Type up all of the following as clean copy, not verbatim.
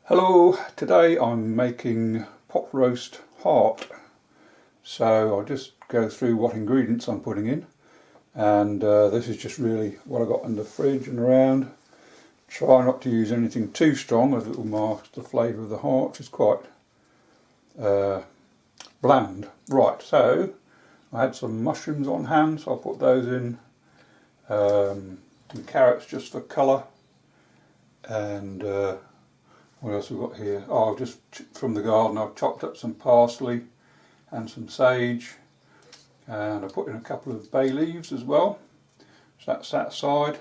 Hello, today I'm making pot roast heart. So I'll just go through what ingredients I'm putting in, and this is just really what I got in the fridge and around. Try not to use anything too strong as it will mask the flavour of the heart, which is quite bland. Right, so I had some mushrooms on hand, so I'll put those in, some carrots just for colour, and what else have we got here? Oh, just from the garden I've chopped up some parsley and some sage, and I put in a couple of bay leaves as well, so that's that side.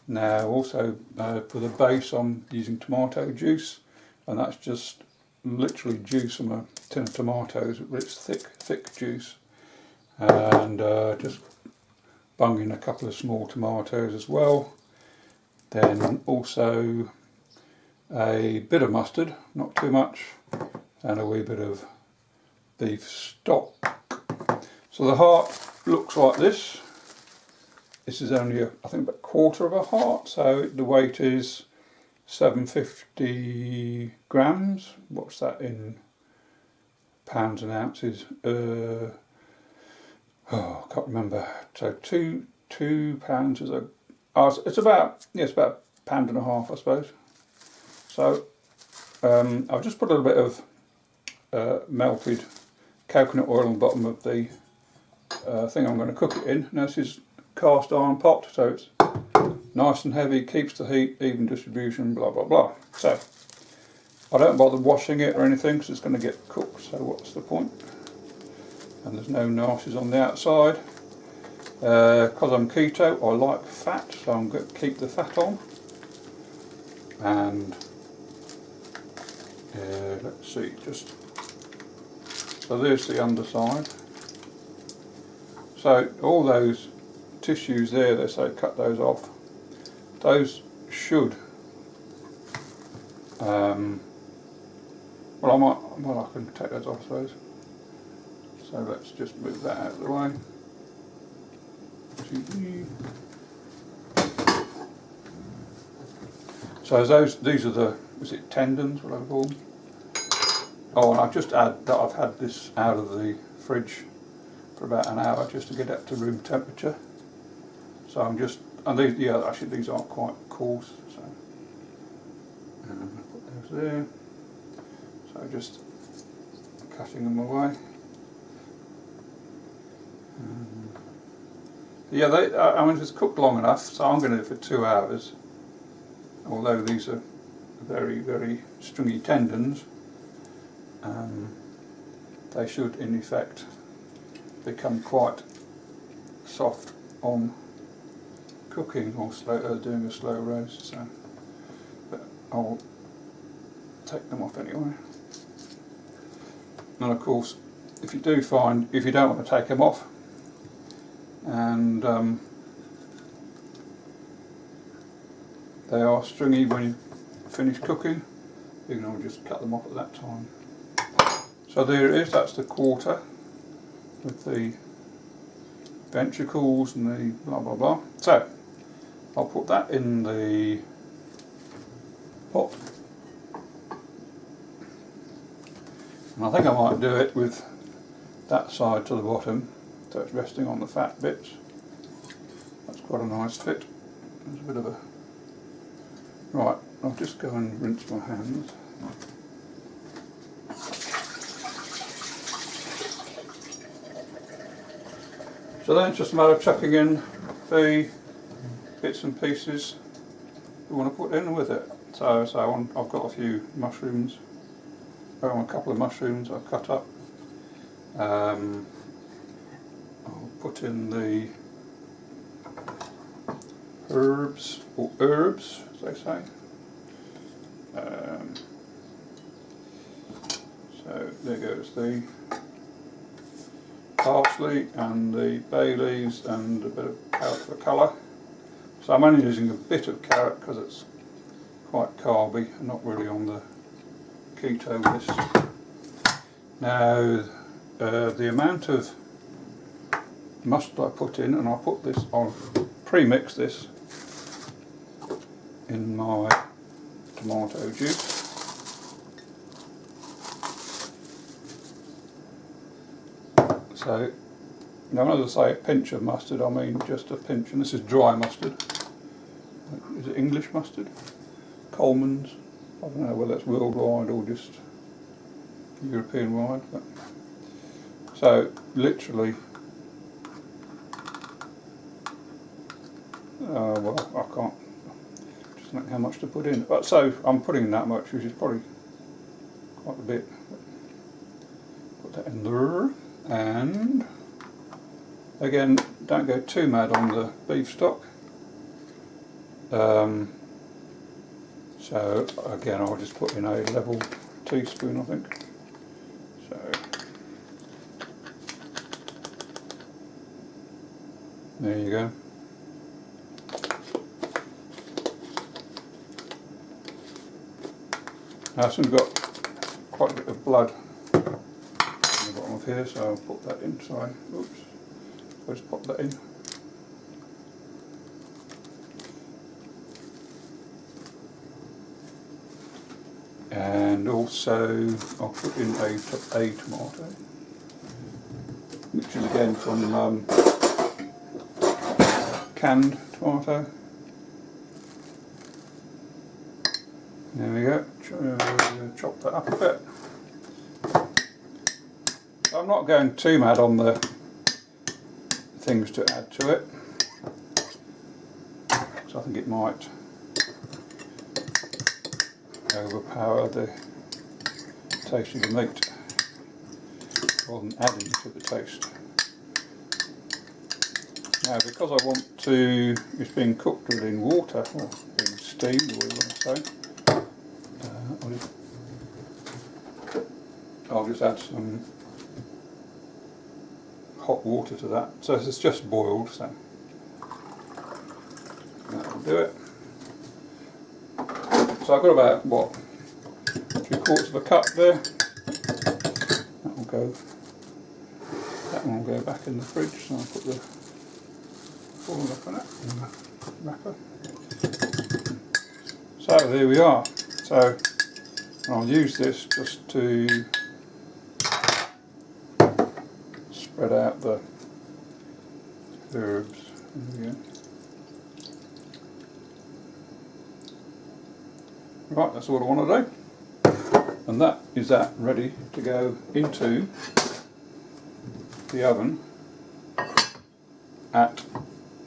Now also for the base I'm using tomato juice, and that's just literally juice from a tin of tomatoes. It's thick juice, and just bung in a couple of small tomatoes as well. Then also a bit of mustard, not too much, and a wee bit of beef stock. So the heart looks like this. This is only I think about a quarter of a heart, so the weight is 750 grams. What's that in pounds and ounces? I can't remember. So two pounds is it's about £1.5, I suppose. So I've just put a little bit of melted coconut oil on the bottom of the thing I'm going to cook it in. Now this is cast iron pot, so it's nice and heavy, keeps the heat, even distribution, blah blah blah. So I don't bother washing it or anything because it's going to get cooked, so what's the point? And there's no nasties on the outside. Because I'm keto, I like fat, so I'm going to keep the fat on. And let's see, so there's the underside. So all those tissues there, they say cut those off. Those should, well I can take those off, I suppose. So let's just move that out of the way. So these are the, is it tendons, what I call them? Oh, and I've just add that I've had this out of the fridge for about an hour just to get it to room temperature. So I'm just, and these, yeah, actually these aren't quite coarse, so I'm going to put those there. So just cutting them away. Yeah, I mean, it's cooked long enough, so I'm going to do it for 2 hours. Although these are very, very stringy tendons, they should in effect become quite soft on cooking or doing a slow roast. So, but I'll take them off anyway. And of course, if you don't want to take them off, and they are stringy when you finish cooking, you can just cut them off at that time. So there it is, that's the quarter with the ventricles and the blah blah blah. So I'll put that in the pot, and I think I might do it with that side to the bottom, so it's resting on the fat bits. That's quite a nice fit. There's a bit of a... Right, I'll just go and rinse my hands. So then it's just a matter of chucking in the bits and pieces you want to put in with it. So I've got a few mushrooms, a couple of mushrooms I've cut up. I'll put in the herbs, as they say. So there goes the parsley and the bay leaves and a bit of carrot for colour. So I'm only using a bit of carrot because it's quite carby and not really on the keto list. Now the amount of mustard I put in, and I'll put this on, pre-mix this in my tomato juice. So now when I say a pinch of mustard, I mean just a pinch, and this is dry mustard. Is it English mustard? Coleman's? I don't know whether it's worldwide or just European wide. But so literally, well, I can't just think how much to put in. But so I'm putting that much, which is probably quite a bit. Put that in there, and again, don't go too mad on the beef stock. So again, I'll just put in a level teaspoon, I think. So there you go. Now this one's got quite a bit of blood on the bottom of here, so I'll put that in. Sorry, oops. I'll just pop that in. And also I'll put in a tomato, which is again from canned tomato. There we go, chop that up a bit. I'm not going too mad on the things to add to it, so I think it might overpower the taste of the meat rather than adding to the taste. Now, because I want to, it's being cooked within water, or being steamed, or whatever you want to say, I'll just add some hot water to that. So it's just boiled, so that'll do it. So I've got about, what, 3/4 of a cup there. That one will go back in the fridge, so I'll put the foil up on it in the wrapper. So there we are. So I'll use this just to spread out the herbs. There we go. Right, that's all I want to do, and that is that ready to go into the oven at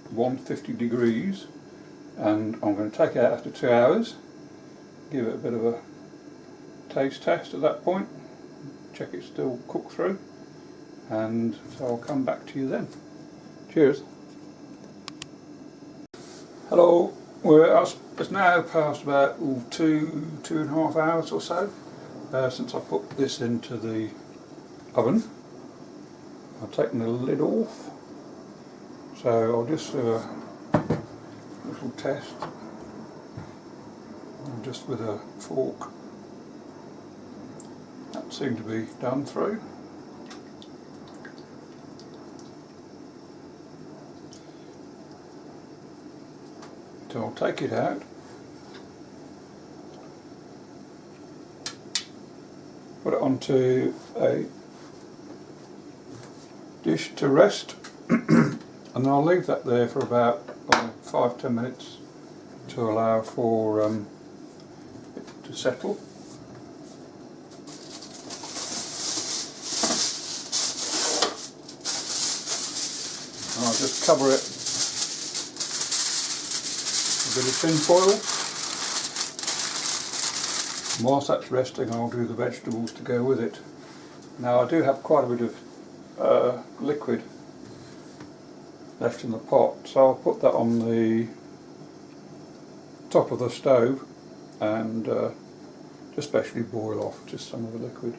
150 degrees, and I'm going to take it out after 2 hours, give it a bit of a taste test at that point, check it's still cooked through, and so I'll come back to you then. Cheers. Hello. It's now past about 2.5 hours or so since I put this into the oven. I've taken the lid off, so I'll just do a little test, just with a fork. That seemed to be done through. So I'll take it out, put it onto a dish to rest, and then I'll leave that there for about 5-10 minutes to allow for it to settle. And I'll just cover it a bit of tin foil. And whilst that's resting, I'll do the vegetables to go with it. Now, I do have quite a bit of liquid left in the pot, so I'll put that on the top of the stove and just specially boil off just some of the liquid.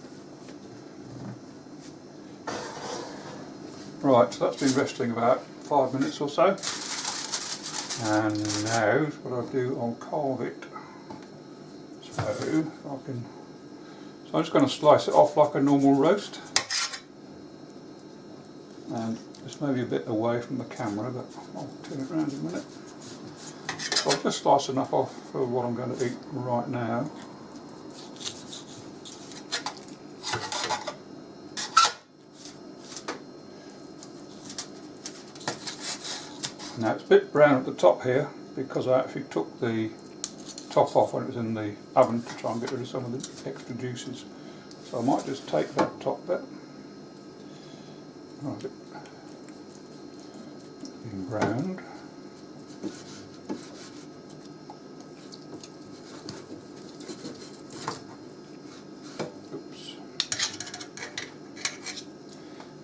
Right, so that's been resting about 5 minutes or so. And now what I'll do, I'll carve it. So I'm just going to slice it off like a normal roast. And this may be a bit away from the camera, but I'll turn it around in a minute. So I'll just slice enough off for what I'm going to eat right now. Now it's a bit brown at the top here because I actually took the top off when it was in the oven to try and get rid of some of the extra juices. So I might just take that top bit. Right, being browned. Oops.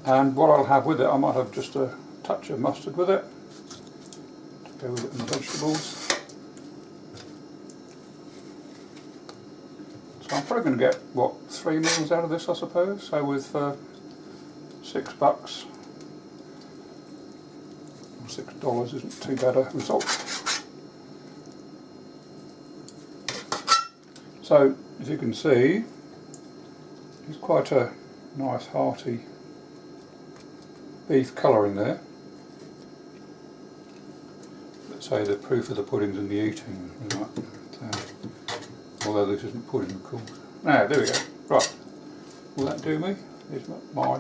And what I'll have with it, I might have just a touch of mustard with it to go with it in the vegetables. So I'm probably going to get, what, 3 meals out of this, I suppose. So with $6 or $6 isn't too bad a result. So as you can see, it's quite a nice hearty beef colour in there. Let's say the proof of the pudding's in the eating. Right. Although this isn't pudding, of course. Now, there we go. Right. Will that do me? Here's my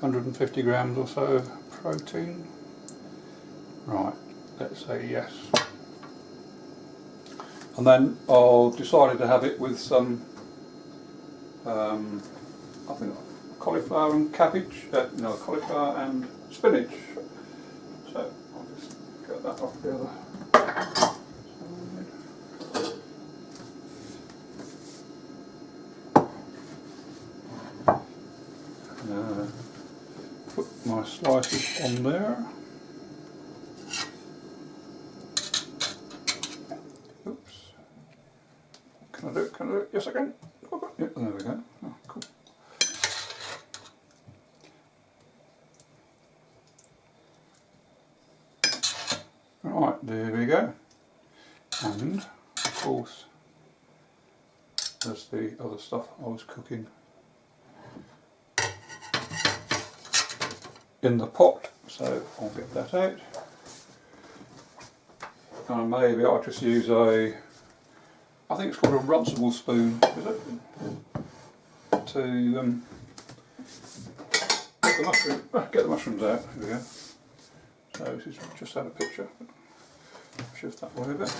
150 grams or so of protein. Right. Let's say yes. And then I'll decided to have it with some, I think, cauliflower and cabbage. No, cauliflower and spinach. So I'll just get that off the other side. Put my slices on there. Oops. Can I do it? Can I do it? Yes, I can. Yeah, there we go. Oh, cool. Right, there we go. And, of course, there's the other stuff I was cooking in the pot, so I'll get that out. And maybe I'll just use I think it's called a runcible spoon, is it? To get the mushrooms out. Here we go. So this is just had a picture. Shift that way a bit.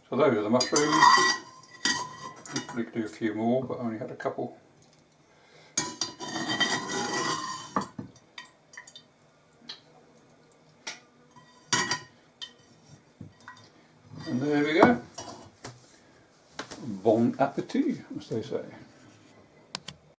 So those are the mushrooms. We could do a few more, but I only had a couple. And there we go. Bon appetit, as they say.